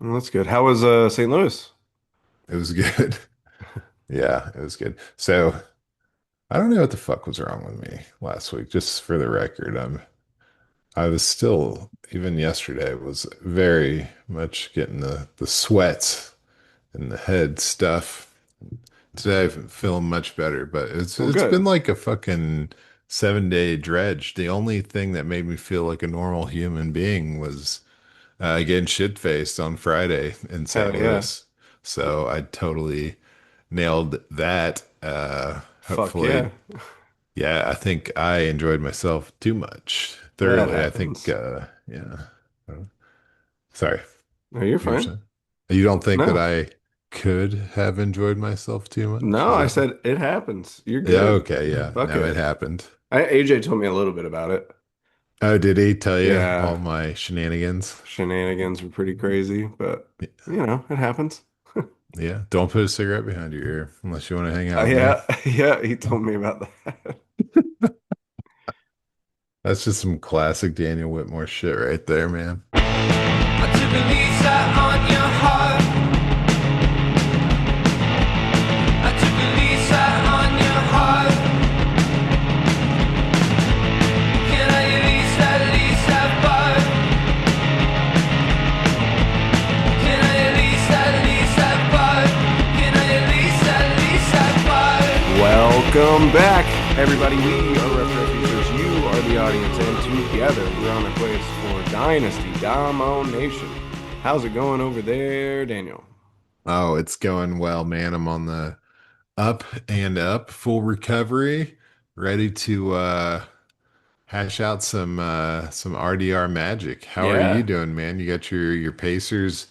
Well, that's good. How was St. Louis? It was good. Yeah, it was good. So I don't know what the fuck was wrong with me last week. Just for the record, I was still even yesterday was very much getting the sweats and the head stuff. Today I'm feeling much better, but it's Well, it's been good. like a fucking 7 day dredge. The only thing that made me feel like a normal human being was getting shit faced on Friday in St. Hell yeah. Louis. So I totally nailed that. Fuck Hopefully, yeah. yeah, I think I enjoyed myself too much That thoroughly. I think, happens. yeah. Sorry, No, you're you were fine. saying? You don't think that No. I could have enjoyed myself too much? No, Is I that? said it happens. You're Yeah, good. okay, yeah. Fuck No, it it. happened. AJ told me a little bit about it. Oh, did he tell you Yeah, all my shenanigans? shenanigans were pretty crazy, but it happens. Yeah, don't put a cigarette behind your ear unless you want to hang out with me. Yeah, yeah, he told me about that. That's just some classic Daniel Whitmore shit right there, man. I took a lease out on your heart. I took a lease out on your heart. Can I at least have fun? Can I at least have fun? Can I at least have fun? Welcome back, everybody. We are Rough Draft Users. You are the audience, and together we're on our quest for Dynasty Domination. How's it going over there, Daniel? Oh, it's going well, man. I'm on the up and up, full recovery, ready to hash out some RDR magic. How are you Yeah. doing, man? You got your Pacers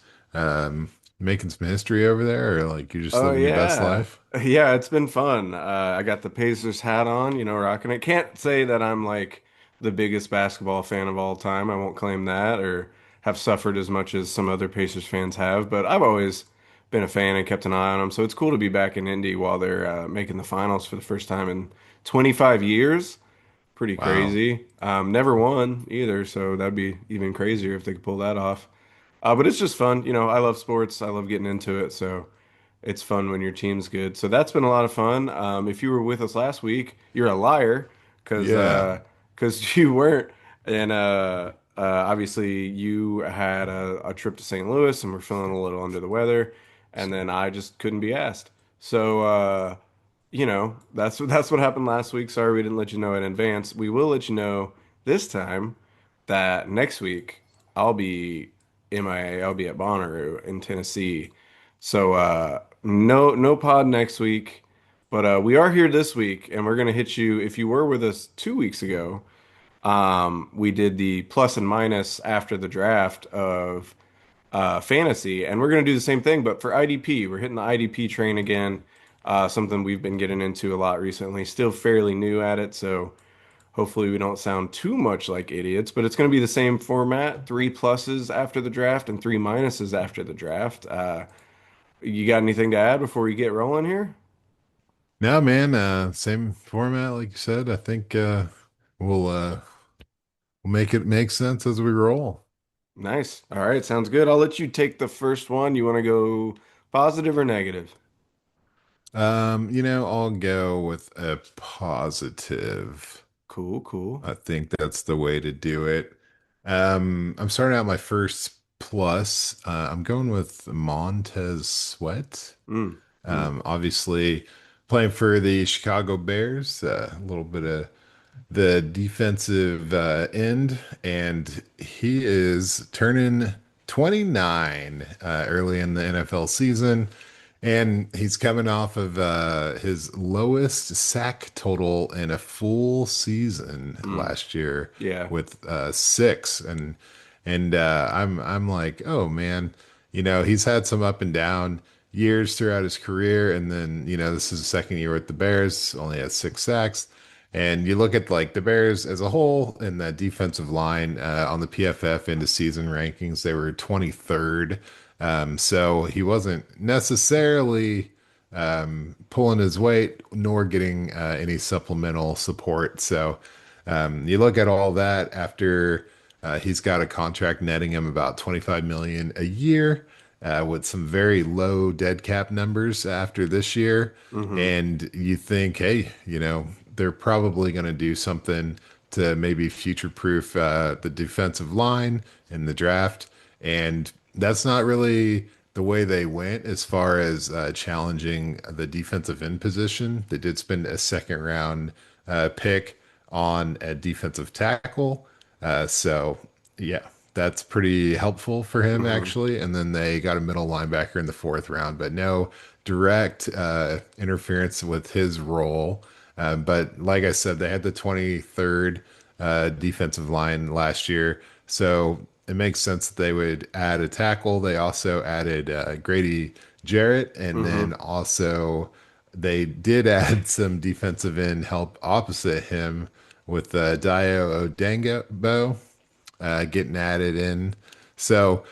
making some history over there, or like you're just Oh living your best yeah. life? Yeah, it's been fun. I got the Pacers hat on, rocking it. Can't say that I'm like the biggest basketball fan of all time. I won't claim that or have suffered as much as some other Pacers fans have, but I've always been a fan and kept an eye on them. So it's cool to be back in Indy while they're making the finals for the first time in 25 years. Pretty Wow. crazy. Never won either, so that'd be even crazier if they could pull that off. But it's just fun. I love sports. I love getting into it. So it's fun when your team's good. So that's been a lot of fun. If you were with us last week, you're a liar because Yeah. you weren't. And obviously you had a trip to St. Louis and we're feeling a little under the weather. And then I just couldn't be asked. So that's what happened last week. Sorry we didn't let you know in advance. We will let you know this time that next week I'll be MIA. I'll be at Bonnaroo in Tennessee. So no pod next week, but we are here this week, and we're gonna hit you. If you were with us 2 weeks ago, we did the plus and minus after the draft of fantasy, and we're gonna do the same thing, but for IDP. We're hitting the IDP train again. Something we've been getting into a lot recently. Still fairly new at it, so hopefully we don't sound too much like idiots. But it's gonna be the same format: three pluses after the draft and three minuses after the draft. You got anything to add before we get rolling here? No, man, same format like you said. I think we'll make it make sense as we roll. Nice. All right, sounds good. I'll let you take the first one. You want to go positive or negative? I'll go with a positive. Cool, cool. I think that's the way to do it. I'm starting out my first plus. I'm going with Montez Sweat. Mm, mm, Obviously playing for the Chicago Bears, a little bit of the defensive end, and he is turning 29 early in the NFL season. And he's coming off of his lowest sack total in a full season mm. last year Yeah. with six. And I'm like, oh man, he's had some up and down years throughout his career, and then this is the second year with the Bears, only had six sacks. And you look at like the Bears as a whole in the defensive line on the PFF into season rankings, they were 23rd. So he wasn't necessarily pulling his weight nor getting any supplemental support. So you look at all that after he's got a contract netting him about 25 million a year. with some very low dead cap numbers after this year. Hmm. And you think, hey, they're probably going to do something to maybe future proof the defensive line in the draft. And that's not really the way they went as far as challenging the defensive end position. They did spend a second round pick on a defensive tackle. So, yeah, that's pretty helpful for him, Hmm. actually. And then they got a middle linebacker in the fourth round, but no direct interference with his role. But like I said, they had the 23rd defensive line last year. So it makes sense that they would add a tackle. They also added Grady Jarrett, and then Hmm. also they did add some defensive end help opposite him with Dio Odenigbo getting added in. So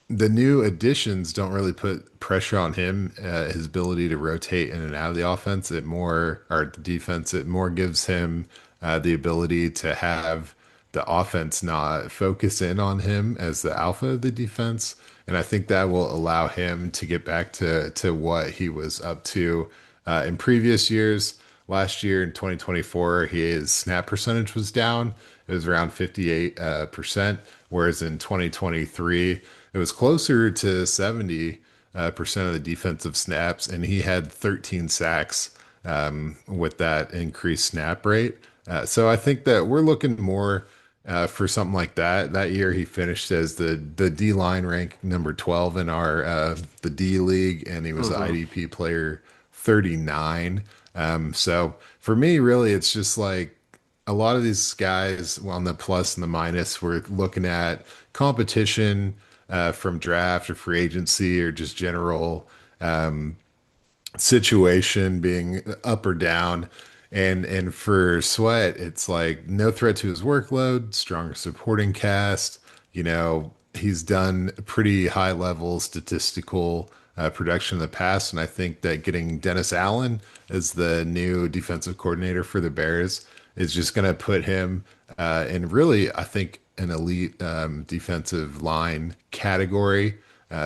the new additions don't really put pressure on him, his ability to rotate in and out of the offense. It more, or the defense, it more gives him the ability to have the offense not focus in on him as the alpha of the defense. And I think that will allow him to get back to what he was up to in previous years. Last year in 2024, his snap percentage was down. It was around 58%, whereas in 2023, it was closer to 70 percent of the defensive snaps, and he had 13 sacks with that increased snap rate. So I think that we're looking more for something like that. That year he finished as the D line rank number 12 in our the D League, and he was the Hmm. IDP player 39. So for me, really, it's just like a lot of these guys on the plus and the minus, we're looking at competition from draft or free agency or just general situation being up or down. And for Sweat, it's like no threat to his workload, stronger supporting cast. He's done pretty high level statistical production in the past, and I think that getting Dennis Allen as the new defensive coordinator for the Bears is just going to put him in really, I think, an elite defensive line category.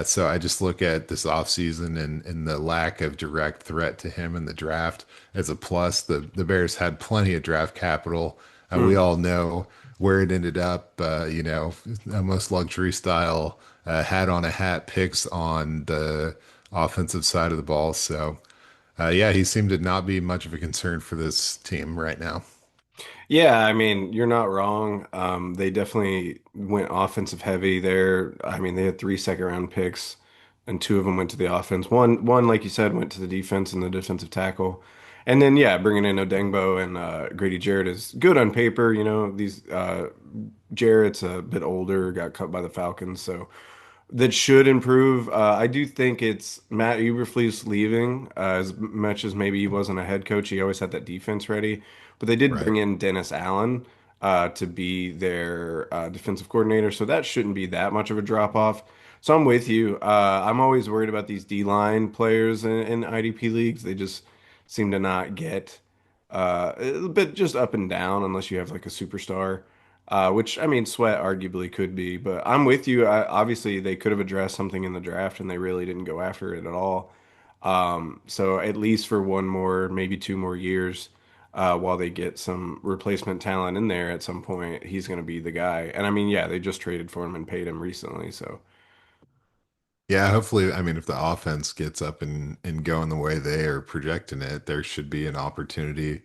So I just look at this offseason and the lack of direct threat to him in the draft as a plus. The Bears had plenty of draft capital. We all know where it ended up, almost luxury style, hat on a hat picks on the offensive side of the ball. So, yeah, he seemed to not be much of a concern for this team right now. Yeah, I mean, you're not wrong. They definitely went offensive heavy there. I mean, they had three second round picks, and two of them went to the offense. One, like you said, went to the defense and the defensive tackle. And then, yeah, bringing in Odengbo and Grady Jarrett is good on paper. These Jarrett's a bit older, got cut by the Falcons, so that should improve. I do think it's Matt Eberflus leaving. As much as maybe he wasn't a head coach, he always had that defense ready. But they did Right. bring in Dennis Allen to be their defensive coordinator, so that shouldn't be that much of a drop off. So I'm with you. I'm always worried about these D-line players in IDP leagues. They just seem to not get a bit just up and down unless you have like a superstar. Which I mean, Sweat arguably could be, but I'm with you. Obviously, they could have addressed something in the draft, and they really didn't go after it at all. So at least for one more, maybe two more years, while they get some replacement talent in there at some point, he's going to be the guy. And I mean, yeah, they just traded for him and paid him recently, so Yeah, hopefully, I mean, if the offense gets up and going the way they are projecting it, there should be an opportunity,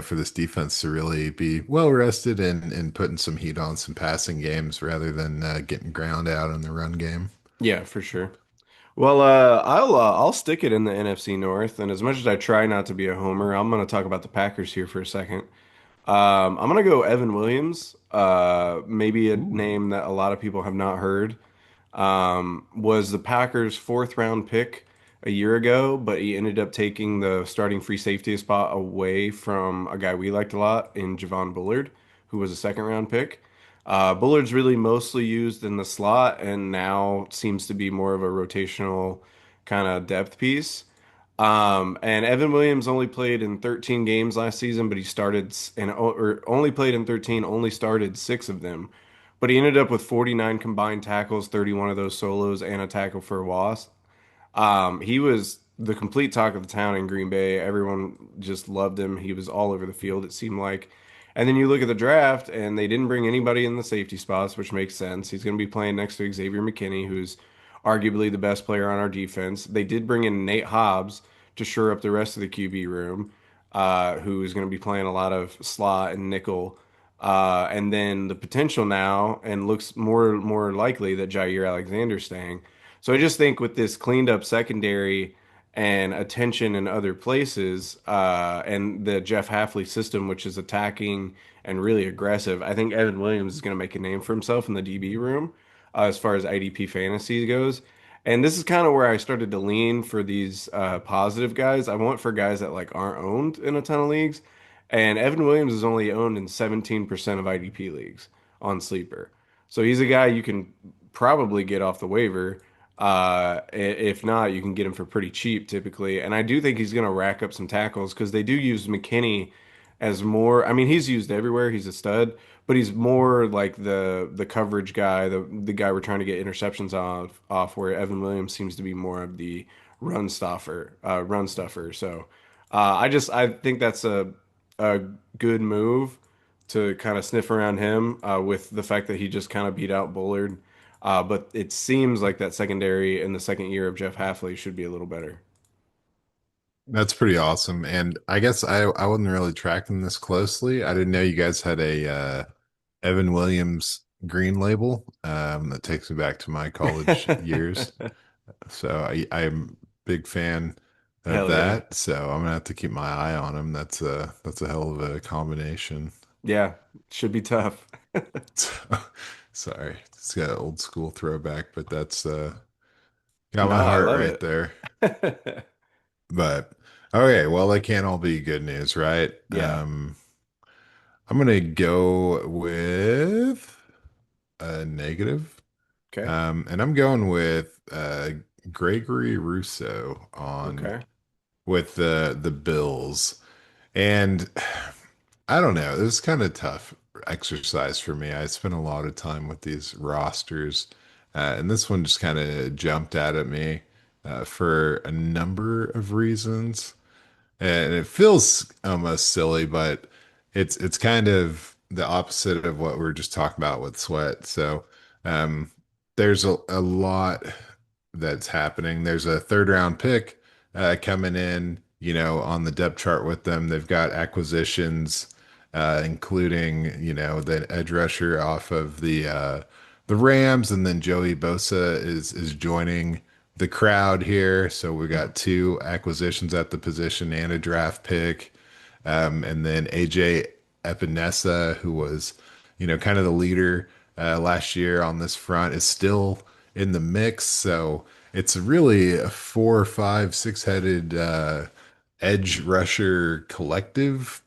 for this defense to really be well rested and putting some heat on some passing games rather than getting ground out in the run game. yeah, for sure. Well, I'll stick it in the NFC North, and as much as I try not to be a homer, I'm going to talk about the Packers here for a second. I'm gonna go Evan Williams. Maybe a Ooh. name that a lot of people have not heard. Was the Packers' fourth round pick a year ago, but he ended up taking the starting free safety spot away from a guy we liked a lot in Javon Bullard, who was a second round pick. Bullard's really mostly used in the slot and now seems to be more of a rotational kind of depth piece. And Evan Williams only played in 13 games last season, but he started or only played in 13, only started six of them, but he ended up with 49 combined tackles, 31 of those solos, and a tackle for a loss. He was the complete talk of the town in Green Bay. Everyone just loved him. He was all over the field, it seemed like. And then you look at the draft, and they didn't bring anybody in the safety spots, which makes sense. He's going to be playing next to Xavier McKinney, who's arguably the best player on our defense. They did bring in Nate Hobbs to shore up the rest of the QB room, who is going to be playing a lot of slot and nickel. And then the potential now, and looks more likely that Jair Alexander's staying. So I just think with this cleaned up secondary and attention in other places, and the Jeff Hafley system, which is attacking and really aggressive, I think Evan Williams is going to make a name for himself in the DB room, as far as IDP fantasy goes. And this is kind of where I started to lean for these positive guys. I want for guys that like aren't owned in a ton of leagues. And Evan Williams is only owned in 17% of IDP leagues on Sleeper. So he's a guy you can probably get off the waiver. If not, you can get him for pretty cheap typically. And I do think he's going to rack up some tackles because they do use McKinney as more. I mean, he's used everywhere. He's a stud, but he's more like the coverage guy, the guy we're trying to get interceptions off. Where Evan Williams seems to be more of the run stuffer. So I think that's a good move to kind of sniff around him with the fact that he just kind of beat out Bullard. But it seems like that secondary in the second year of Jeff Hafley should be a little better. That's pretty awesome. And I guess I wasn't really tracking this closely. I didn't know you guys had a Evan Williams green label. That takes me back to my college years. So I'm a big fan of Hell yeah. that. So I'm gonna have to keep my eye on him. That's a hell of a combination. Yeah, should be tough. Sorry, it's got an old school throwback, but that's got No, my I heart love right there. it. But okay, well, they can't all be good news, right? Yeah. I'm gonna go with a negative. Okay. And I'm going with Gregory Rousseau on Okay. with the Bills. And I don't know, it was kind of tough exercise for me. I spent a lot of time with these rosters, and this one just kind of jumped out at me for a number of reasons. And it feels almost silly, but it's kind of the opposite of what we are just talking about with Sweat. So um, there's a lot that's happening. There's a third round pick coming in, on the depth chart with them. They've got acquisitions, including, the edge rusher off of the Rams, and then Joey Bosa is joining the crowd here. So we Mhm. got two acquisitions at the position and a draft pick. And then AJ Epinesa, who was, kind of the leader last year on this front, is still in the mix. So it's really a four, five, six-headed edge rusher collective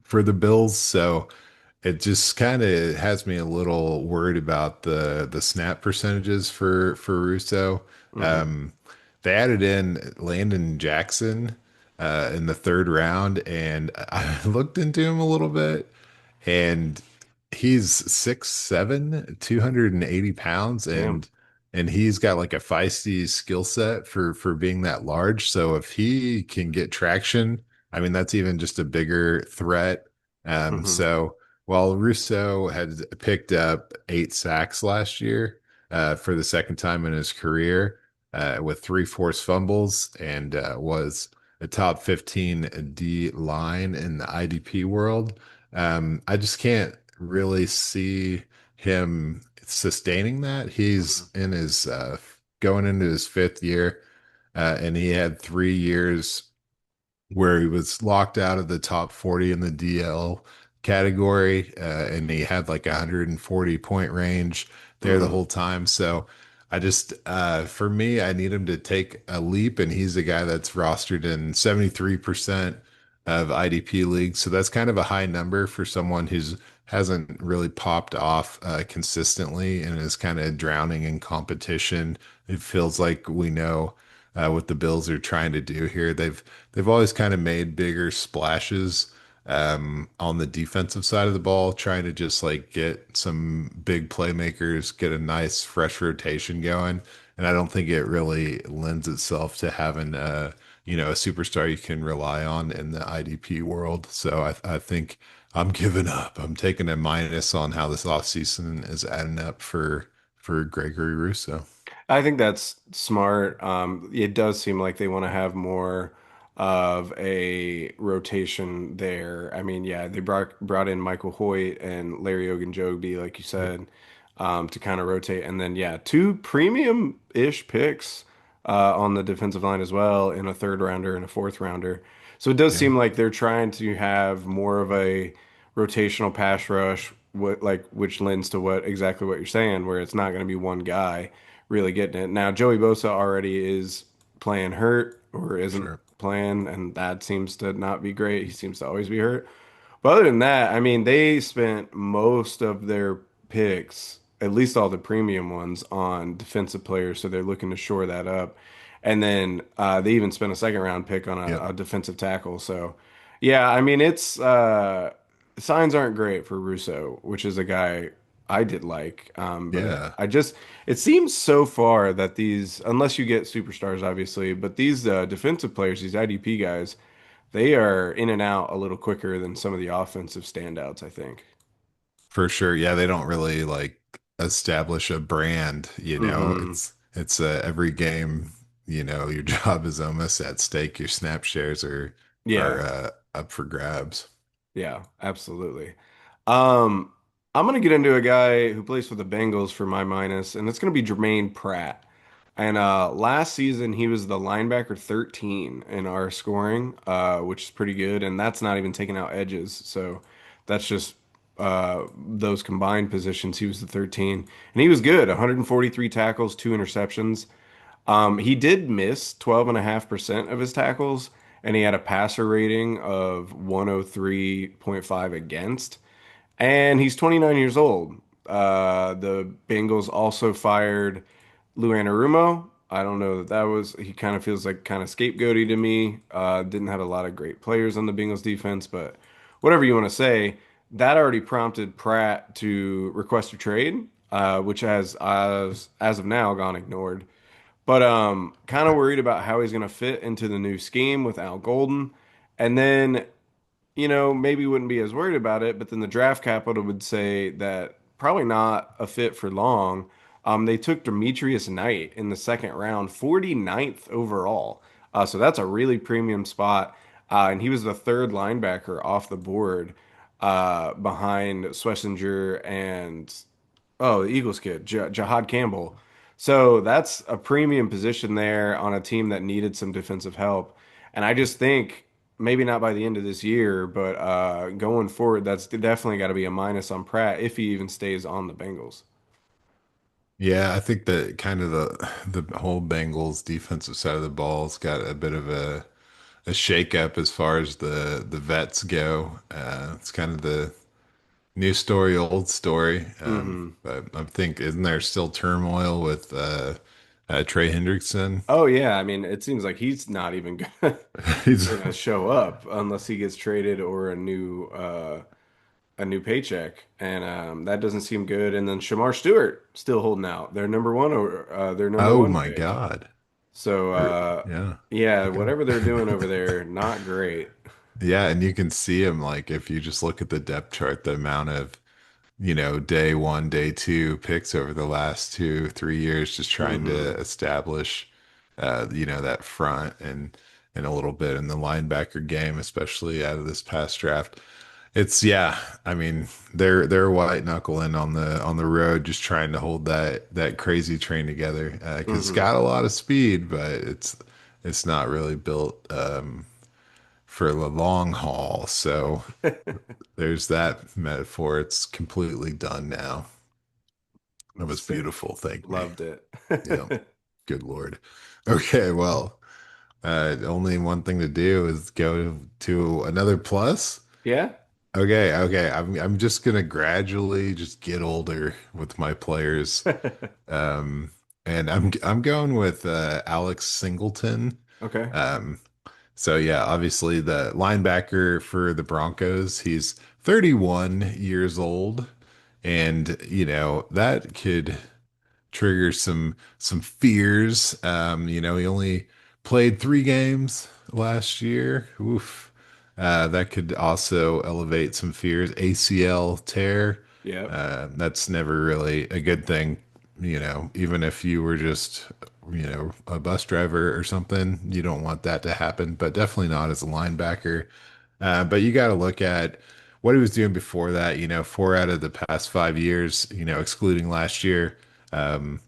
for the Bills. So it just kind of has me a little worried about the snap percentages for Russo. Mhm. Um, they added in Landon Jackson in the third round, and I looked into him a little bit, and he's 6'7", 280 pounds, Damn. and he's got like a feisty skill set for being that large. So if he can get traction, I mean, that's even just a bigger threat. Mhm. So while Russo had picked up 8 sacks last year for the second time in his career with three forced fumbles and was a top 15 D line in the IDP world, I just can't really see him sustaining that. Mhm. He's in his going into his fifth year, and he had 3 years where he was locked out of the top 40 in the DL category, and he had like 140-point range there the Mhm. whole time. So I just, for me, I need him to take a leap, and he's a guy that's rostered in 73% of IDP leagues. So that's kind of a high number for someone who's hasn't really popped off consistently and is kind of drowning in competition. It feels like we know what the Bills are trying to do here. They've always kind of made bigger splashes on the defensive side of the ball, trying to just like get some big playmakers, get a nice fresh rotation going. And I don't think it really lends itself to having a superstar you can rely on in the IDP world. So I think I'm giving up. I'm taking a minus on how this offseason is adding up for Gregory Russo. I think that's smart. It does seem like they want to have more of a rotation there. I mean, yeah, they brought in Michael Hoyt and Larry Ogunjobi, like you Yep. said, to kind of rotate, and then yeah, two premium-ish picks on the defensive line as well, in a third rounder and a fourth rounder. So it does Yeah, seem like they're trying to have more of a rotational pass rush, which lends to what you're saying, where it's not going to be one guy really getting it. Now, Joey Bosa already is playing hurt or isn't sure. playing, and that seems to not be great. He seems to always be hurt. But other than that, I mean, they spent most of their picks, at least all the premium ones, on defensive players, so they're looking to shore that up. And then they even spent a second round pick on Yep. a defensive tackle. So, yeah, I mean, it's signs aren't great for Russo, which is a guy I did like. But Yeah. I just, it seems so far that these, unless you get superstars, obviously, but these defensive players, these IDP guys, they are in and out a little quicker than some of the offensive standouts, I think. For sure. Yeah, they don't really like establish a brand, you know. Hmm. It's every game, your job is almost at stake. Your snap shares are Yeah, up for grabs. yeah, absolutely. Um, I'm gonna get into a guy who plays for the Bengals for my minus, and it's gonna be Jermaine Pratt. And last season he was the linebacker 13 in our scoring, which is pretty good, and that's not even taking out edges. So that's just those combined positions. He was the 13, and he was good. 143 tackles, two interceptions. He did miss 12.5% of his tackles, and he had a passer rating of 103.5 against. And he's 29 years old. The Bengals also fired Lou Anarumo. I don't know that was, he kind of feels like kind of scapegoaty to me. Didn't have a lot of great players on the Bengals defense, but whatever you want to say, that already prompted Pratt to request a trade, which has, as of now, gone ignored. But kind of worried about how he's going to fit into the new scheme with Al Golden. And then, maybe wouldn't be as worried about it, but then the draft capital would say that probably not a fit for long. They took Demetrius Knight in the second round, 49th overall. So that's a really premium spot. And he was the third linebacker off the board behind Schlesinger and oh, the Eagles kid, Jahad Campbell. So that's a premium position there on a team that needed some defensive help. And I just think maybe not by the end of this year, but going forward, that's definitely got to be a minus on Pratt if he even stays on the Bengals. Yeah, I think that kind of the whole Bengals defensive side of the ball's got a bit of a shakeup as far as the vets go. It's kind of the new story, old story. Hmm. But I think isn't there still turmoil with Trey Hendrickson? Oh yeah, I mean, it seems like he's not even gonna, He's gonna show up unless he gets traded or a new paycheck, and that doesn't seem good. And then Shamar Stewart still holding out. Their number oh one my pick. God. So Yeah. yeah, Okay. whatever they're doing over there, not great. Yeah, and you can see him like if you just look at the depth chart, the amount of day one, day two picks over the last 2, 3 years, just trying Hmm. to establish, that front and a little bit in the linebacker game, especially out of this past draft. It's yeah, I mean they're white knuckling on the road, just trying to hold that crazy train together because it's Hmm. got a lot of speed, but it's not really built for the long haul. So there's that metaphor. It's completely done now. That was Sick. beautiful. Thank me. Loved it. Yeah. Good Lord. Okay. Well, only one thing to do is go to another plus. Yeah. Okay. Okay. I'm just gonna gradually just get older with my players. Um, and I'm going with Alex Singleton. Okay. Um, So yeah, obviously the linebacker for the Broncos, he's 31 years old, and that could trigger some fears. He only played 3 games last year. Oof. That could also elevate some fears. ACL tear. Yep. That's never really a good thing. Even if you were just, a bus driver or something, you don't want that to happen, but definitely not as a linebacker. But you got to look at what he was doing before that. 4 out of the past 5 years, excluding last year, um,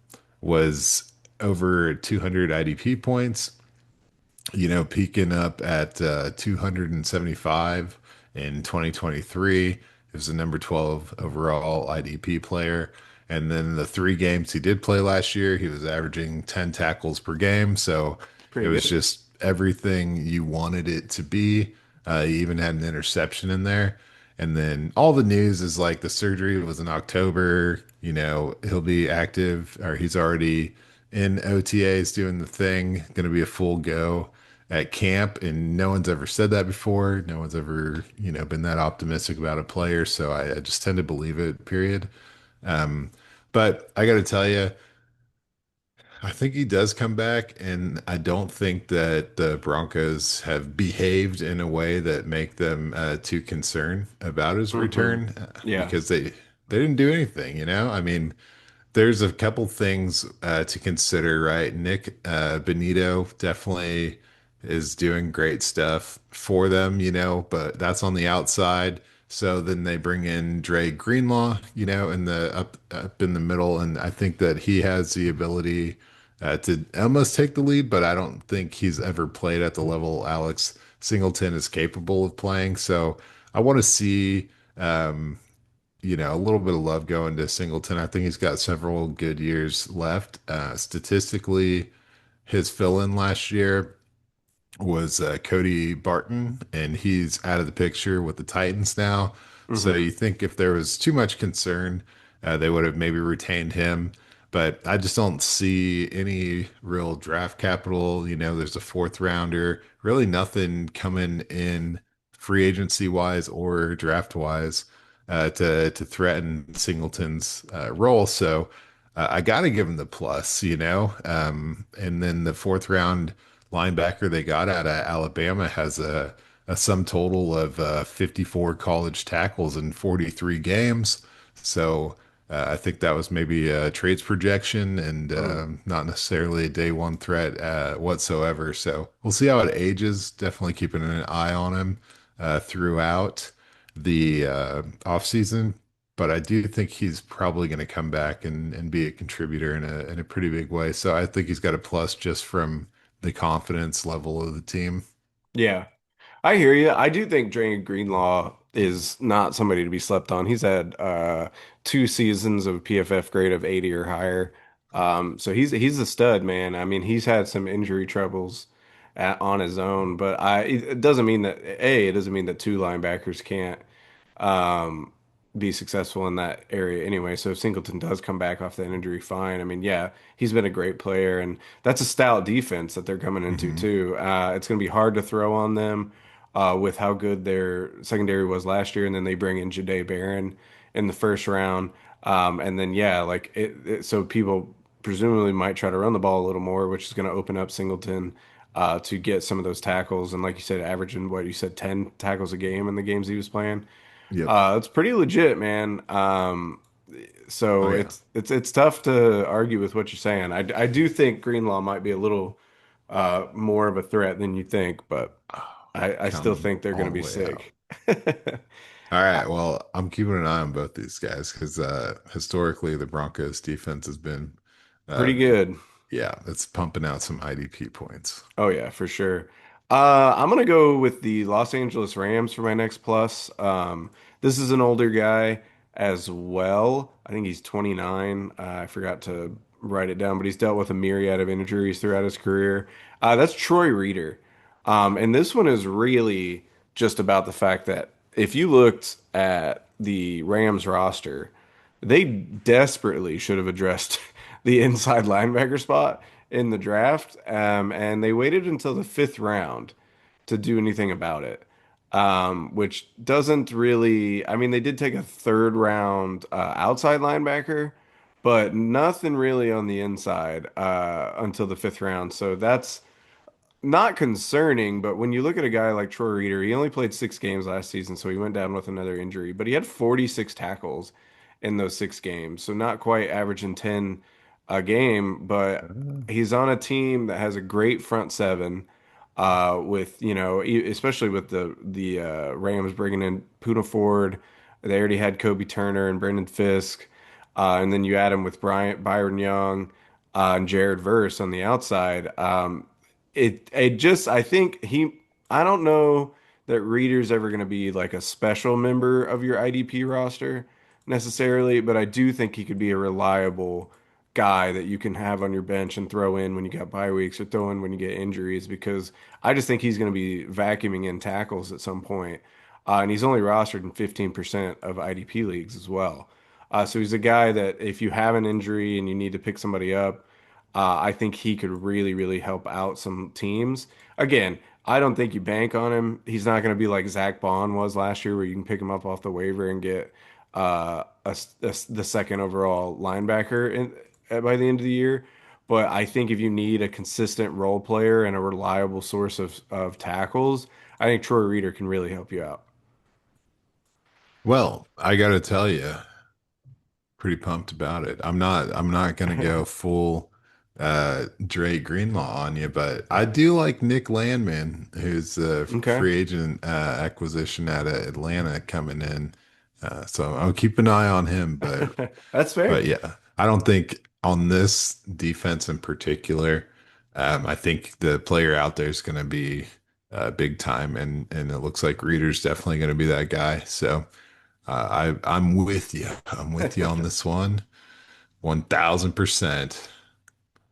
was over 200 IDP points, peaking up at 275 in 2023. He was the number 12 overall IDP player. And then the 3 games he did play last year, he was averaging 10 tackles per game. So it Pretty was good. just everything you wanted it to be. He even had an interception in there. And then all the news is like the surgery was in October. He'll be active, or he's already in OTAs doing the thing, going to be a full go at camp. And no one's ever said that before. No one's ever, been that optimistic about a player. So I just tend to believe it, period. Um, but I got to tell you, I think he does come back, and I don't think that the Broncos have behaved in a way that make them too concerned about his Hmm. return, Yeah. because they didn't do anything. I mean, there's a couple things to consider, right? Nick Benito definitely is doing great stuff for them, but that's on the outside. So then they bring in Dre Greenlaw, in the up in the middle, and I think that he has the ability to almost take the lead, but I don't think he's ever played at the level Alex Singleton is capable of playing. So I want to see. A little bit of love going to Singleton. I think he's got several good years left. Statistically, his fill-in last year was Cody Barton, and he's out of the picture with the Titans now. So Hmm. you think if there was too much concern, they would have maybe retained him. But I just don't see any real draft capital. There's a fourth rounder, really nothing coming in free agency wise or draft wise to threaten Singleton's role. So I got to give him the plus, and then the fourth round linebacker they got out of Alabama has a sum total of 54 college tackles in 43 games. So I think that was maybe a trades projection and not necessarily a day one threat whatsoever. So we'll see how it ages. Definitely keeping an eye on him throughout the offseason. But I do think he's probably going to come back and be a contributor in a pretty big way. So I think he's got a plus just from the confidence level of the team. Yeah. I hear you. I do think Dre Greenlaw is not somebody to be slept on. He's had 2 seasons of PFF grade of 80 or higher. So he's a stud, man. I mean, he's had some injury troubles on his own, but it doesn't mean that it doesn't mean that two linebackers can't um, be successful in that area anyway. So if Singleton does come back off that injury, fine. I mean, yeah, he's been a great player, and that's a stout defense that they're coming into Hmm. too. It's going to be hard to throw on them with how good their secondary was last year, and then they bring in Jahdae Barron in the first round, and then yeah, like so people presumably might try to run the ball a little more, which is going to open up Singleton. To get some of those tackles, and like you said, averaging what you said, 10 tackles a game in the games he was playing. Yep. It's pretty legit, man. Oh So yeah. it's tough to argue with what you're saying. I do think Greenlaw might be a little more of a threat than you think, but Oh, I still come think they're going all to the be way out. sick. All right. Well, I'm keeping an eye on both these guys because historically the Broncos defense has been, Pretty um, good. yeah, it's pumping out some IDP points. Oh yeah, for sure. I'm gonna go with the Los Angeles Rams for my next plus. This is an older guy as well. I think he's 29. I forgot to write it down, but he's dealt with a myriad of injuries throughout his career. That's Troy Reeder. And this one is really just about the fact that if you looked at the Rams roster, they desperately should have addressed the inside linebacker spot in the draft, and they waited until the fifth round to do anything about it. Which doesn't really, I mean, they did take a third round outside linebacker, but nothing really on the inside until the fifth round. So that's not concerning, but when you look at a guy like Troy Reader, he only played 6 games last season, so he went down with another injury, but he had 46 tackles in those 6 games, so not quite averaging 10 a game, but Uh, he's on a team that has a great front seven, with, especially with the Rams bringing in Poona Ford. They already had Kobe Turner and Brendan Fisk, and then you add him with Byron Young, and Jared Verse on the outside. It just I think I don't know that Reader's ever going to be like a special member of your IDP roster necessarily, but I do think he could be a reliable guy that you can have on your bench and throw in when you got bye weeks or throw in when you get injuries because I just think he's going to be vacuuming in tackles at some point. And he's only rostered in 15% of IDP leagues as well. So he's a guy that if you have an injury and you need to pick somebody up, I think he could really, really help out some teams. Again, I don't think you bank on him. He's not going to be like Zach Bond was last year, where you can pick him up off the waiver and get the second overall linebacker by the end of the year. But I think if you need a consistent role player and a reliable source of tackles, I think Troy Reader can really help you out. well, I got to tell you, pretty pumped about it. I'm not gonna go full Dre Greenlaw on you, but I do like Nick Landman, who's a Okay. free agent acquisition out of Atlanta coming in. So I'll keep an eye on him, That's but fair. yeah, I don't think on this defense in particular, I think the player out there is going to be big time, and it looks like Reader's definitely going to be that guy. So I'm with you. I'm with you on this one, 1,000%.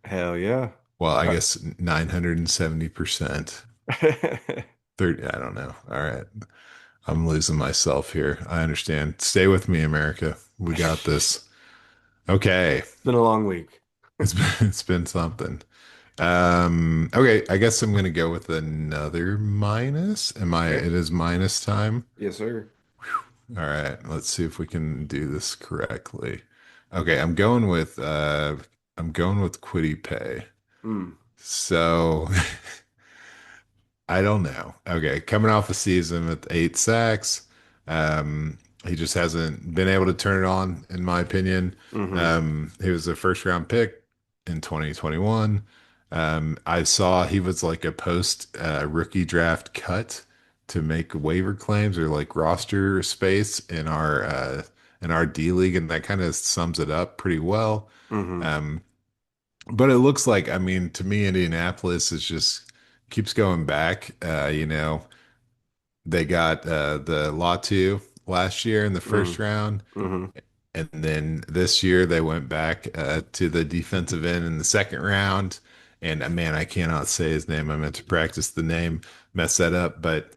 Hell yeah. Well, I guess 970%. It's 30, I don't know. All right. I'm losing myself here. I understand. Stay with me, America. We got this. Okay. been a long week. It's been something. Okay, I guess I'm gonna go with another minus. Okay. It is minus time. Yes, sir. All right, let's see if we can do this correctly. Okay, I'm going with Quiddy Pay. Mm. So I don't know. Okay, coming off a season with 8 sacks, he just hasn't been able to turn it on, in my opinion. Hmm. He was a first round pick in 2021. I saw he was like a post rookie draft cut to make waiver claims or like roster space in our D League, and that kind of sums it up pretty well. Hmm. Um, but it looks like, I mean, to me, Indianapolis is just keeps going back. They got the Latu last year in the Hmm. first round. Hmm. And then this year they went back to the defensive end in the second round. And man, I cannot say his name. I meant to practice the name, mess that up. But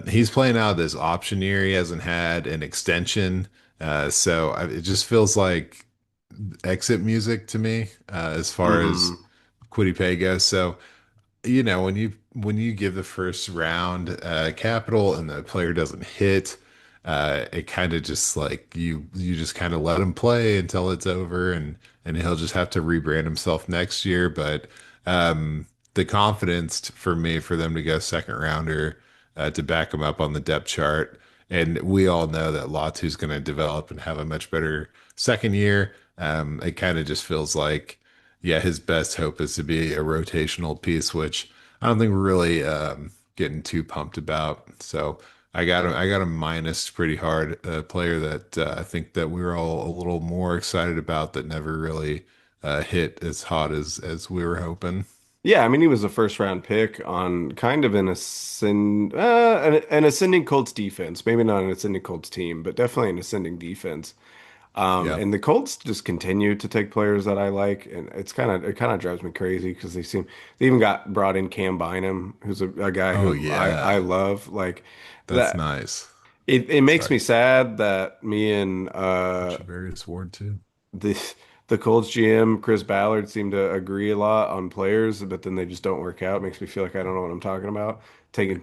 he's playing out this option year. He hasn't had an extension. It just feels like exit music to me as far as Hmm. Quiddy Pay goes. So when you give the first round capital and the player doesn't hit, it kind of just like you just kind of let him play until it's over, and he'll just have to rebrand himself next year. But the confidence for me for them to go second rounder to back him up on the depth chart, and we all know that Latu's going to develop and have a much better second year. It kind of just feels like, yeah, his best hope is to be a rotational piece, which I don't think we're really getting too pumped about. So I got a minus pretty hard, a player that I think that we were all a little more excited about that never really hit as hot as we were hoping. Yeah, I mean, he was a first round pick on kind of an ascending Colts defense. Maybe not an ascending Colts team, but definitely an ascending defense. Yeah. And the Colts just continue to take players that I like, and it kind of drives me crazy because they even got brought in Cam Bynum, who's a guy Oh who I yeah, love. Like that's that, nice. it makes Sorry, me sad that me and Archivarius Ward too. this the Colts GM, Chris Ballard, seemed to agree a lot on players, but then they just don't work out. Makes me feel like I don't know what I'm talking about. Taking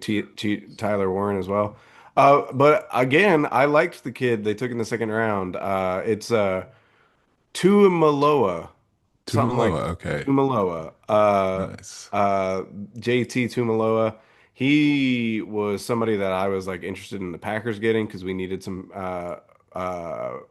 Tyler Warren as well. But again, I liked the kid they took in the second round. It's Tuimoloau, something like Tumaloa, okay. Tumaloa. Nice. JT Tumaloa. He was somebody that I was like interested in the Packers getting because we needed some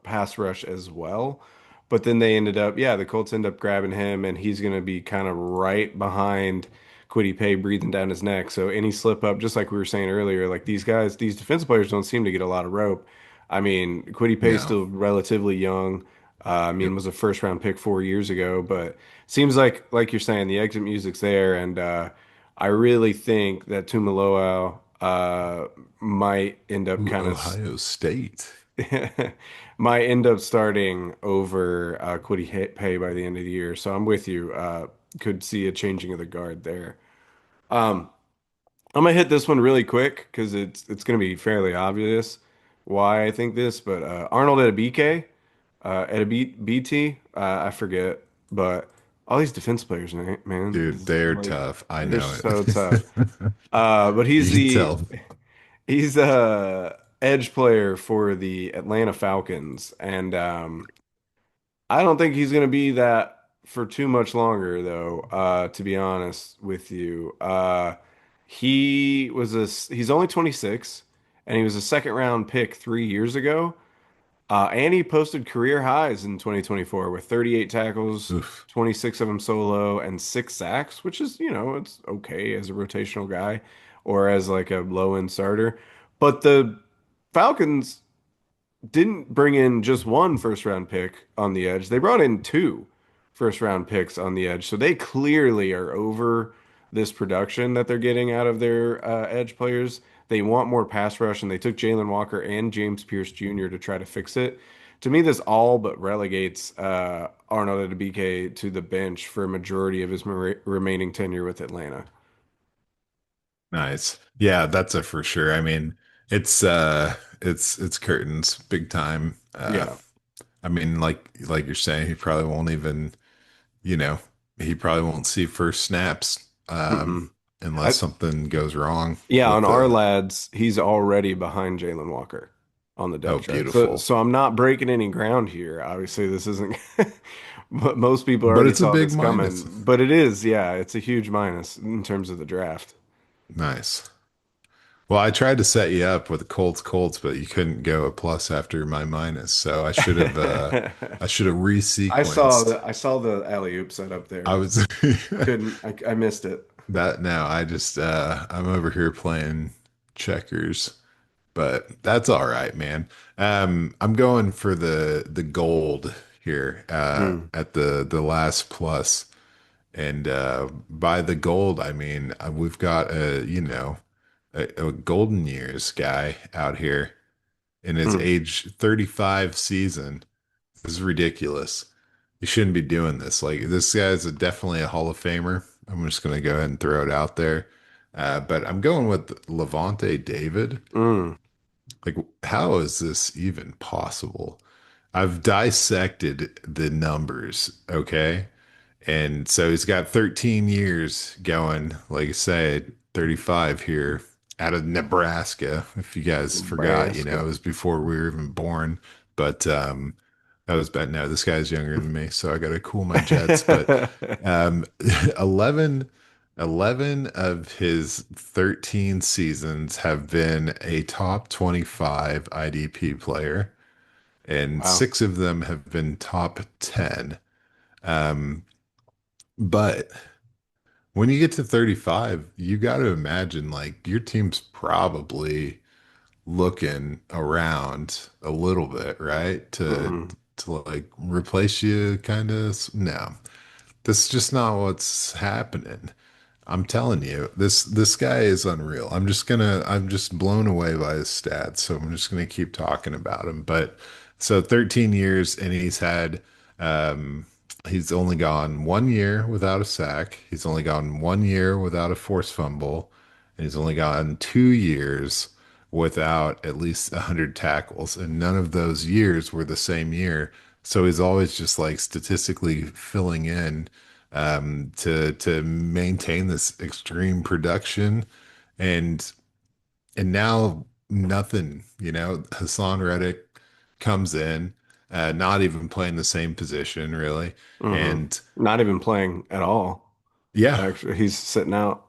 pass rush as well. But then they ended up, yeah, the Colts end up grabbing him, and he's going to be kind of right behind Quiddy Pay breathing down his neck. So any slip up, just like we were saying earlier, like these guys, these defensive players don't seem to get a lot of rope. I mean, Quiddy Pay's No. still relatively young. I mean, Yep. was a first round pick 4 years ago, but seems like you're saying, the exit music's there, and I really think that Tumaloa might end up Ooh, kind of Ohio State. might end up starting over Kwity Paye by the end of the year. So I'm with you. Could see a changing of the guard there. Um, I'm gonna hit this one really quick because it's gonna be fairly obvious why I think this, but Arnold at a BK, at a BT, I forget, but all these defense players, man, Dude, this, they're like tough. I they're know so tough. it. But he's You can the tell. he's a edge player for the Atlanta Falcons, and I don't think he's going to be that for too much longer, though. To be honest with you, he's only 26, and he was a second round pick 3 years ago. And he posted career highs in 2024 with 38 tackles, Oof. 26 of them solo, and 6 sacks, which is, it's okay as a rotational guy or as like a low end starter. But the Falcons didn't bring in just one first round pick on the edge. They brought in two first round picks on the edge. So they clearly are over this production that they're getting out of their edge players. They want more pass rush, and they took Jalen Walker and James Pierce Jr. to try to fix it. To me, this all but relegates Arnold Adebayo to the bench for a majority of his remaining tenure with Atlanta. Nice. Yeah, that's a for sure. I mean, it's curtains big time. Yeah. I mean, like you're saying, he probably won't even, you know, he probably won't see first snaps Mm-mm. unless I, something goes wrong Yeah, with on our the lads, he's already behind Jalen Walker on the oh, depth chart. So, beautiful. so I'm not breaking any ground here. Obviously, this isn't. But most people But already it's a saw big this minus. coming. But it is, yeah, it's a huge minus in terms of the draft. Nice. Well, I tried to set you up with the Colts, but you couldn't go a plus after my minus. So I should have resequenced. I saw the alley-oop set up there, I but was couldn't. I missed it. that now I just I'm over here playing checkers, but that's all right, man. I'm going for the gold here Mm, at the last plus. And by the gold, I mean we've got a golden years guy out here in his mm, age 35 season. This is ridiculous. You shouldn't be doing this. Like this guy's definitely a Hall of Famer. I'm just gonna go ahead and throw it out there. But I'm going with Levante David. mm. Like, how is this even possible? I've dissected the numbers, okay? And so he's got 13 years going, like I said, 35 here out of Nebraska. If you guys forgot, it Nebraska. was before we were even born. But that was bad. No, this guy's younger than me, so I got to cool my jets. But um, 11, 11 of his 13 seasons have been a top 25 IDP player, and Wow. six of them have been top 10. Um, but when you get to 35, you got to imagine like your team's probably looking around a little bit, right? Mm-mm. To like replace you kind of. No. That's just not what's happening. I'm telling you, this guy is unreal. I'm just blown away by his stats, so I'm just gonna keep talking about him. But so 13 years and um he's only gone 1 year without a sack. He's only gone 1 year without a forced fumble, and he's only gone 2 years without at least 100 tackles. And none of those years were the same year So he's always just like statistically filling in to maintain this extreme production. And now nothing, Hassan Reddick comes in, not even playing the same position really. Hmm. And Not even playing at all. yeah. Actually, he's sitting out.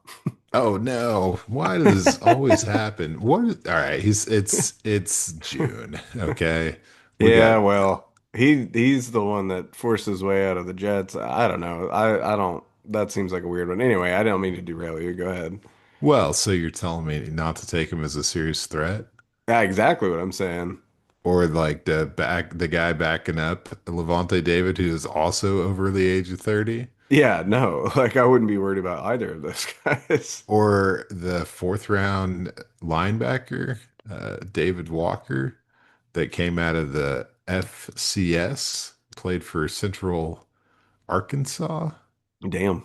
Oh no. Why does this always happen? All right, it's June. Okay. We Yeah, got well, he's the one that forced his way out of the Jets. I don't know. I don't. That seems like a weird one. Anyway, I don't mean to derail you. Go ahead. well, so you're telling me not to take him as a serious threat? Yeah, exactly what I'm saying. Or like the guy backing up Levante David, who is also over the age of 30, Yeah, no, like I wouldn't be worried about either of those guys. or the fourth round linebacker, David Walker, that came out of the FCS, played for Central Arkansas. Damn.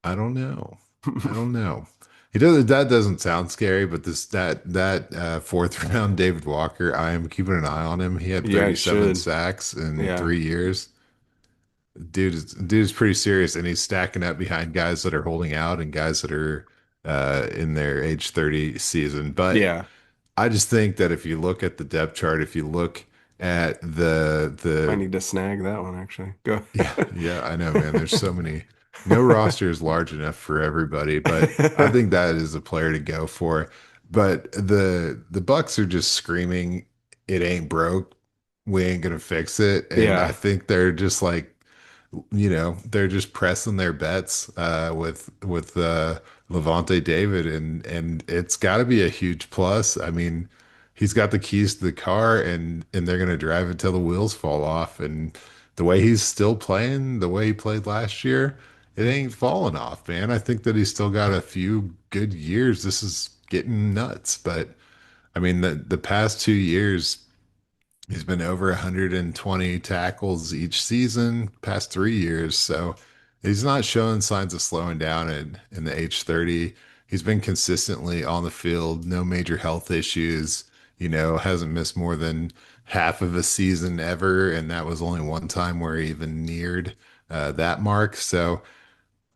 I don't know. I don't know. He does that doesn't sound scary, but that fourth round David Walker, I am keeping an eye on him. He had You guys 37 should. sacks in Yeah. 3 years. Dude is pretty serious, and he's stacking up behind guys that are holding out and guys that are in their age 30 season. But Yeah. I just think that if you look at the depth chart, if you look at I the need to snag that one actually. Go. yeah, yeah, I know, man. There's so many. No roster is large enough for everybody, but I think that is a player to go for. But the Bucks are just screaming, "It ain't broke. We ain't gonna fix it." And I Yeah. think they're just like, they're just pressing their bets with Levante David, and it's got to be a huge plus. I mean, he's got the keys to the car, and they're gonna drive until the wheels fall off. And the way he's still playing, the way he played last year, it ain't falling off, man. I think that he's still got a few good years. This is getting nuts, but I mean, the past 2 years. He's been over 120 tackles each season, past 3 years. So he's not showing signs of slowing down in the age 30. He's been consistently on the field, no major health issues, hasn't missed more than half of a season ever. And that was only one time where he even neared that mark. So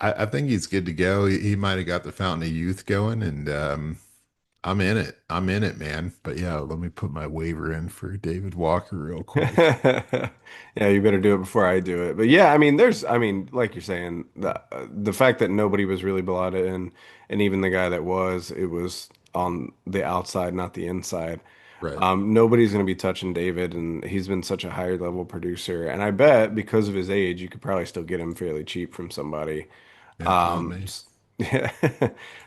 I think he's good to go. He might have got the fountain of youth going, and I'm in it. I'm in it, man. But yeah, let me put my waiver in for David Walker real quick. Yeah, you better do it before I do it. But yeah, I mean, like you're saying, the fact that nobody was really blotted in, and even the guy that was, it was on the outside, not the inside. Right. Nobody's going to be touching David, and he's been such a higher level producer. And I bet because of his age, you could probably still get him fairly cheap from somebody. Yeah, not Um, me. s- yeah.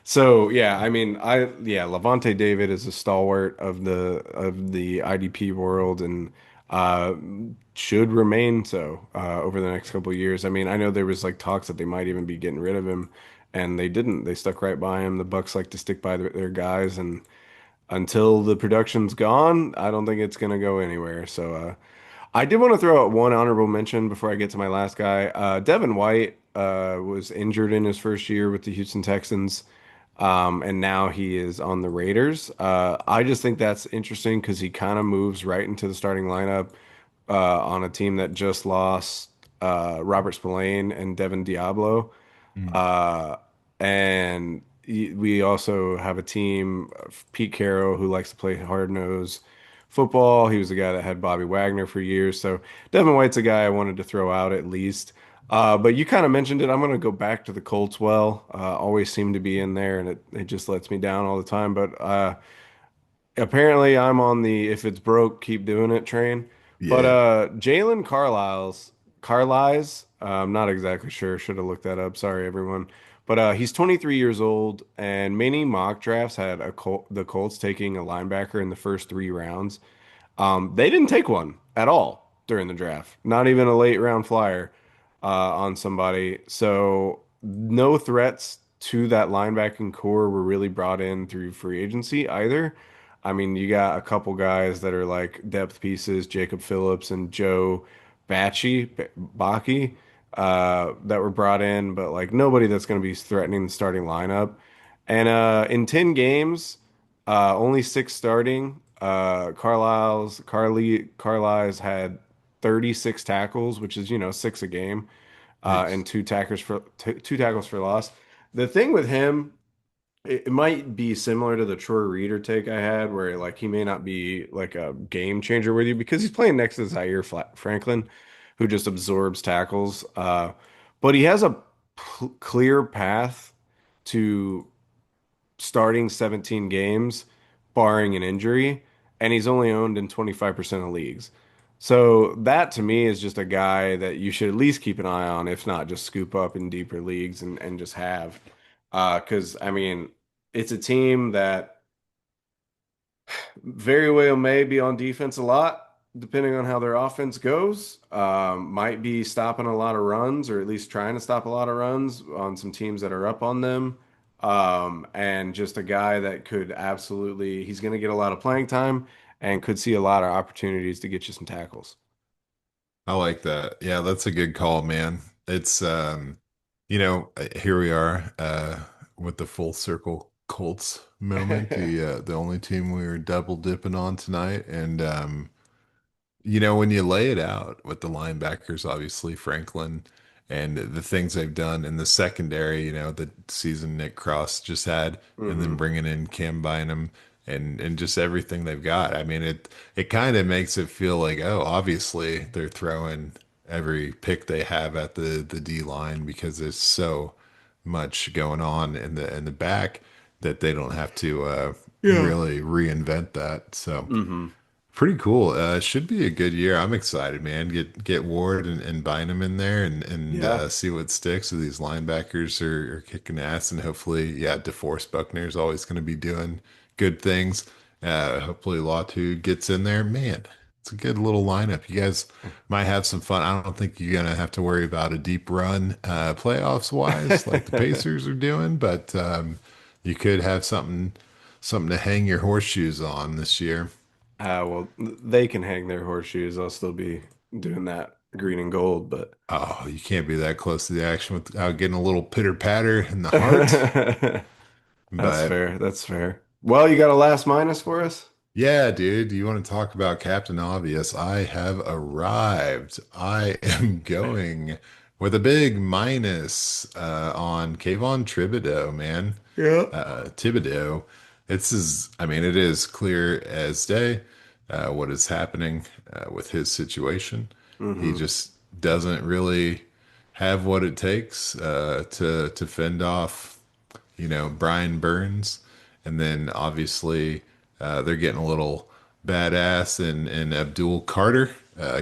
So yeah, I mean, Levante David is a stalwart of the IDP world and uh should remain so over the next couple of years. I mean, I know there was like talks that they might even be getting rid of him, and they didn't. They stuck right by him. The Bucks like to stick by their guys, and until the production's gone, I don't think it's gonna go anywhere. So I did want to throw out one honorable mention before I get to my last guy. Devin White was injured in his first year with the Houston Texans, and now he is on the Raiders. I just think that's interesting because he kind of moves right into the starting lineup on a team that just lost Robert Spillane and Devin Diablo. Mm. Uh, and we also have a team, Pete Carroll, who likes to play hard-nosed football. He was the guy that had Bobby Wagner for years. So Devin White's a guy I wanted to throw out at least. But you kind of mentioned it. I'm going to go back to the Colts. Well, always seem to be in there, and it just lets me down all the time. But apparently, I'm on the if it's broke, keep doing it train. But Yeah. Jalen Carlisle's, I'm not exactly sure. Should have looked that up. Sorry, everyone. But he's 23 years old, and many mock drafts had the Colts taking a linebacker in the first 3 rounds. They didn't take one at all during the draft, not even a late round flyer on somebody. So no threats to that linebacking core were really brought in through free agency either. I mean, you got a couple guys that are like depth pieces, Jacob Phillips and Joe Baki, that were brought in, but like nobody that's going to be threatening the starting lineup. And in 10 games, only six starting. Carlisle's had 36 tackles, which is, six a game, Jeez. and two tackles for loss. The thing with him, it might be similar to the Troy Reader take I had, where like he may not be like a game changer with you because he's playing next to Franklin, who just absorbs tackles. But he has a clear path to starting 17 games, barring an injury, and he's only owned in 25% of leagues. So that to me is just a guy that you should at least keep an eye on, if not just scoop up in deeper leagues and just have. Because I mean, it's a team that very well may be on defense a lot, depending on how their offense goes. Might be stopping a lot of runs, or at least trying to stop a lot of runs on some teams that are up on them. And just a guy that could absolutely, he's going to get a lot of playing time and could see a lot of opportunities to get you some tackles. I like that. Yeah, that's a good call, man. It's here we are with the full circle Colts moment, the only team we were double dipping on tonight. And when you lay it out with the linebackers, obviously Franklin and the things they've done in the secondary, the season Nick Cross just had, and then hmm bringing in Cam Bynum and just everything they've got. I mean, it kind of makes it feel like, oh, obviously they're throwing every pick they have at the D line because there's so much going on in the back that they don't have to Yeah. really reinvent that. So. hmm Pretty cool. Should be a good year. I'm excited, man. Get Ward and Bynum in there and Yeah. see what sticks. So these linebackers are kicking ass, and hopefully, yeah, DeForest Buckner is always going to be doing good things. Hopefully, Latu gets in there. Man, it's a good little lineup. You guys might have some fun. I don't think you're gonna have to worry about a deep run playoffs wise like the Pacers are doing, but you could have something to hang your horseshoes on this year. Well, they can hang their horseshoes. I'll still be doing that green and gold, but Oh, you can't be that close to the action without getting a little pitter patter in the heart. that's But fair. That's fair. Well, you got a last minus for us? yeah, dude, do you want to talk about Captain Obvious? I have arrived. I am going with a big minus on Kayvon Thibodeau, man. Yeah. Thibodeau. I mean, it is clear as day what is happening with his situation. He hmm just doesn't really have what it takes to fend off Brian Burns. And then obviously they're getting a little badass and Abdul Carter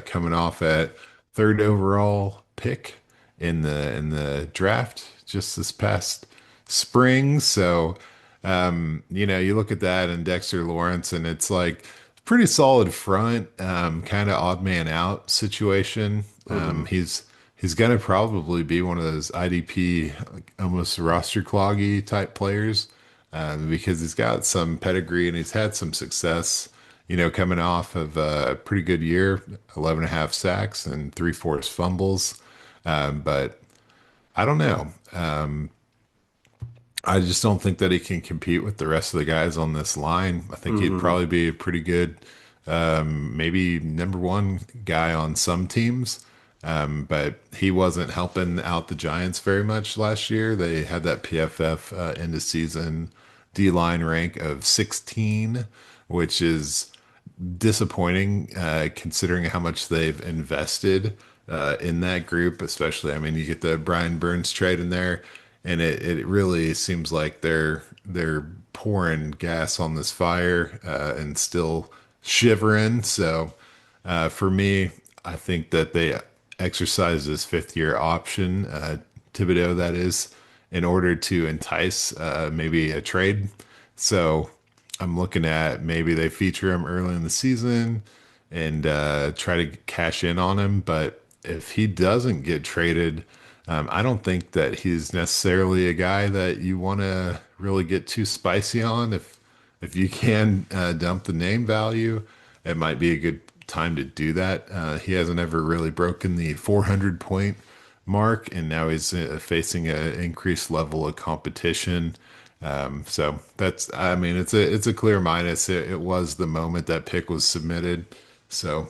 coming off at third overall pick in the draft just this past spring. So you look at that and Dexter Lawrence, and it's like pretty solid front, kind of odd man out situation. hmm He's gonna probably be one of those IDP, like, almost roster cloggy type players, because he's got some pedigree and he's had some success. Coming off of a pretty good year, 11 and a half sacks and three forced fumbles. But I don't know. I just don't think that he can compete with the rest of the guys on this line. I think he'd hmm probably be a pretty good, maybe number one guy on some teams. But he wasn't helping out the Giants very much last year. They had that PFF end of season D line rank of 16, which is disappointing considering how much they've invested in that group, especially. I mean, you get the Brian Burns trade in there, and it really seems like they're pouring gas on this fire and still shivering. So for me, I think that they exercise this fifth year option, Thibodeau, that is, in order to entice maybe a trade. So I'm looking at maybe they feature him early in the season and try to cash in on him. But if he doesn't get traded, I don't think that he's necessarily a guy that you want to really get too spicy on. If you can dump the name value, it might be a good time to do that. He hasn't ever really broken the 400 point mark, and now he's facing an increased level of competition. So I mean, it's a clear minus. It was the moment that pick was submitted. So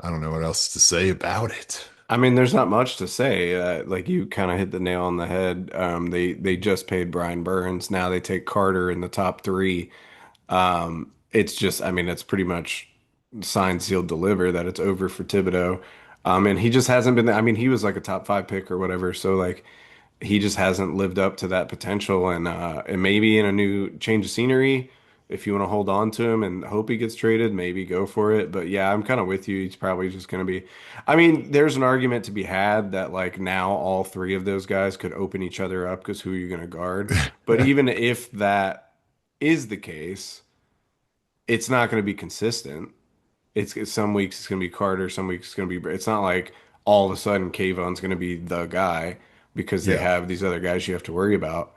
I don't know what else to say about it. I mean, there's not much to say. Like you kind of hit the nail on the head. They just paid Brian Burns. Now they take Carter in the top three. It's just, I mean, it's pretty much signed, sealed, deliver that it's over for Thibodeau. And he just hasn't been. I mean, he was like a top five pick or whatever. So like, he just hasn't lived up to that potential. And maybe in a new change of scenery, if you want to hold on to him and hope he gets traded, maybe go for it. But yeah, I'm kind of with you. He's probably just going to be. I mean, there's an argument to be had that like now all three of those guys could open each other up because who are you going to guard? But even if that is the case, it's not going to be consistent. It's some weeks it's going to be Carter, some weeks it's going to be. It's not like all of a sudden Kayvon's going to be the guy because they Yeah, have these other guys you have to worry about.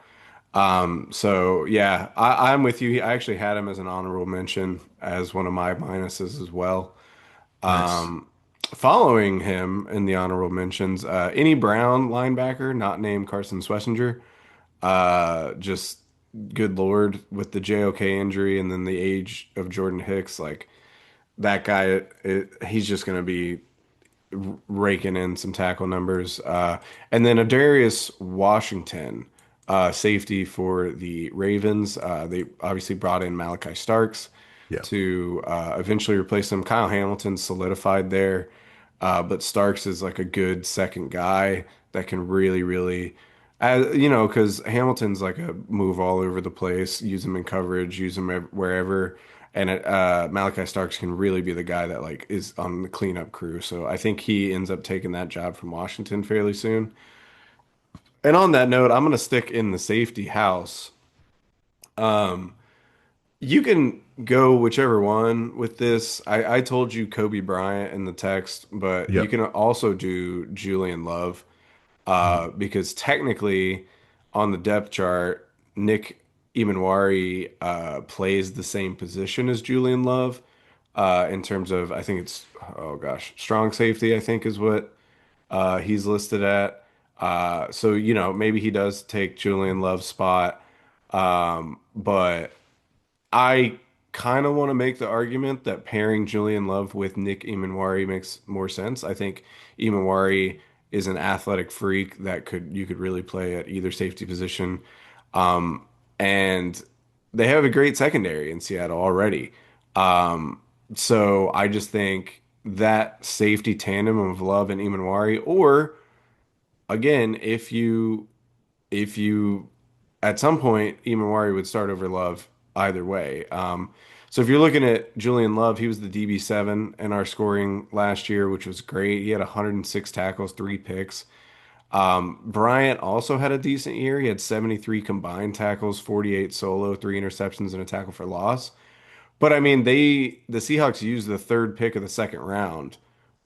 So yeah, I'm with you. I actually had him as an honorable mention as one of my minuses as well. nice. Following him in the honorable mentions, any Brown linebacker, not named Carson Schlesinger. Just good Lord with the JOK injury and then the age of Jordan Hicks, like that guy, he's just going to be raking in some tackle numbers. And then Adarius Washington, safety for the Ravens. They obviously brought in Malachi Starks Yeah, to eventually replace him. Kyle Hamilton solidified there, but Starks is like a good second guy that can really, really, you know, because Hamilton's like a move all over the place, use him in coverage, use him wherever. And Malachi Starks can really be the guy that like is on the cleanup crew. So I think he ends up taking that job from Washington fairly soon. And on that note, I'm going to stick in the safety house. You can go whichever one with this. I told you Kobe Bryant in the text, but you yep. can also do Julian Love Mhm. because technically on the depth chart, Nick Imanwari plays the same position as Julian Love in terms of, I think it's, oh gosh, strong safety, I think is what he's listed at. So, you know, maybe he does take Julian Love's spot. But I kind of want to make the argument that pairing Julian Love with Nick Imanwari makes more sense. I think Imanwari is an athletic freak that could you could really play at either safety position. And they have a great secondary in Seattle already. So I just think that safety tandem of Love and Imanwari, or again, if you at some point Imanwari would start over Love either way. So if you're looking at Julian Love, he was the DB7 in our scoring last year, which was great. He had 106 tackles, three picks. Bryant also had a decent year. He had 73 combined tackles, 48 solo, three interceptions, and a tackle for loss. But I mean, the Seahawks used the third pick of the second round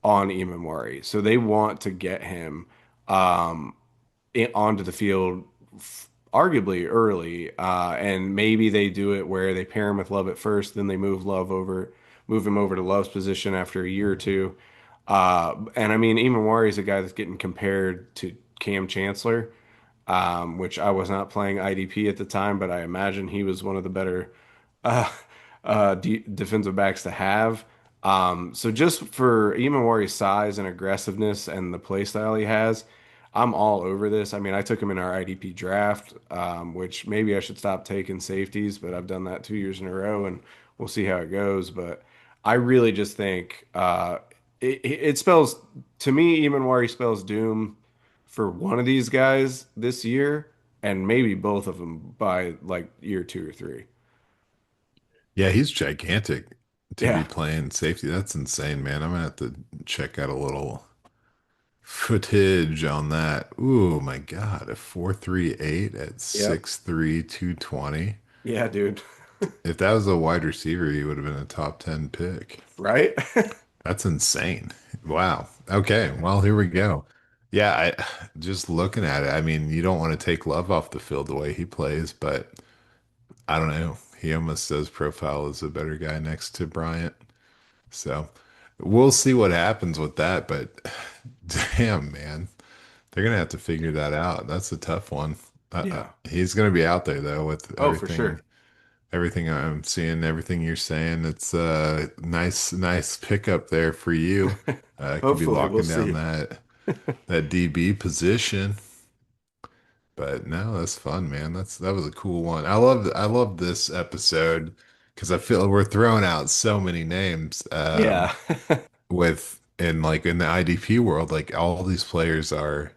on Imanwari, so they want to get him onto the field arguably early, and maybe they do it where they pair him with Love at first, then they move him over to Love's position after a year or two. And I mean, Imanwari is a guy that's getting compared to Cam Chancellor, which I was not playing IDP at the time, but I imagine he was one of the better uh, defensive backs to have. So just for Imanwari's size and aggressiveness and the play style he has, I'm all over this. I mean, I took him in our IDP draft, which maybe I should stop taking safeties, but I've done that 2 years in a row, and we'll see how it goes. But I really just think it spells to me, Imanwari spells doom for one of these guys this year, and maybe both of them by like year two or three. Yeah, he's gigantic to be Yeah. playing safety. That's insane, man. I'm gonna have to check out a little footage on that. Ooh, my God, a 4.38 at Yep. 6'3", 220. Yeah, dude. If that was a wide receiver, he would have been a top 10 pick. Right? That's insane. Wow. Okay. Well, here we go. Yeah, I just looking at it, I mean, you don't want to take Love off the field the way he plays, but I don't know. He almost does profile as a better guy next to Bryant. So we'll see what happens with that. But damn, man, they're gonna have to figure that out. That's a tough one. Yeah. He's gonna be out there though with Oh, for everything sure. everything I'm seeing, everything you're saying, it's a nice pickup there for you. Could be Hopefully, we'll locking down see. that DB position. But no, that's fun, man. That was a cool one. I love this episode because I feel we're throwing out so many names. Yeah. With in like in the IDP world, like all these players are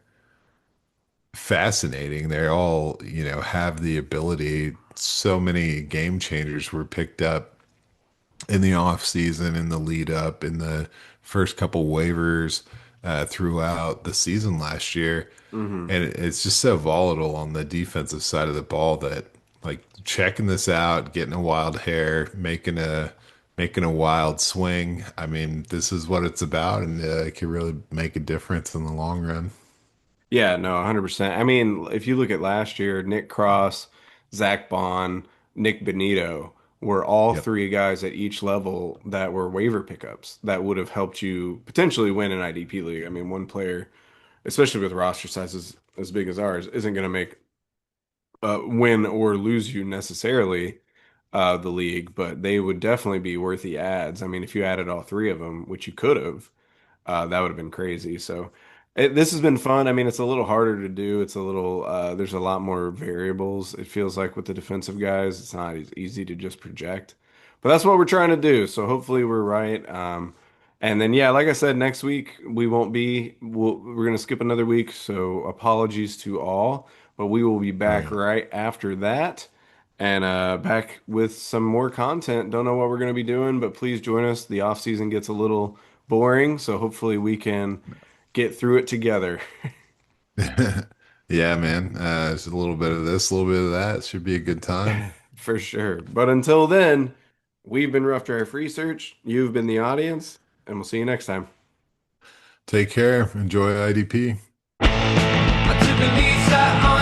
fascinating. They all, have the ability. So many game changers were picked up in the off season, in the lead up, in the first couple waivers throughout the season last year. hmm And it's just so volatile on the defensive side of the ball that like checking this out, getting a wild hair, making a wild swing. I mean, this is what it's about, and it can really make a difference in the long run. Yeah, no, 100%. I mean, if you look at last year, Nick Cross, Zach Bond, Nick Benito were all Yep. three guys at each level that were waiver pickups that would have helped you potentially win an IDP league. I mean, one player, especially with roster sizes as big as ours, isn't going to make win or lose you necessarily the league, but they would definitely be worthy ads. I mean, if you added all three of them, which you could have, that would have been crazy. So this has been fun. I mean, it's a little harder to do. It's a little, there's a lot more variables. It feels like with the defensive guys, it's not as easy to just project. But that's what we're trying to do. So hopefully we're right. And then, yeah, like I said, next week we won't be, we're going to skip another week. So apologies to all, but we will be Oh back yeah. right after that and back with some more content. Don't know what we're going to be doing, but please join us. The off season gets a little boring, so hopefully we can get through it together. Yeah, man. It's a little bit of this, a little bit of that. Should be a good time. For sure. But until then, we've been Rough Draft Research. You've been the audience, and we'll see you next time. Take care. Enjoy IDP. I took a lease out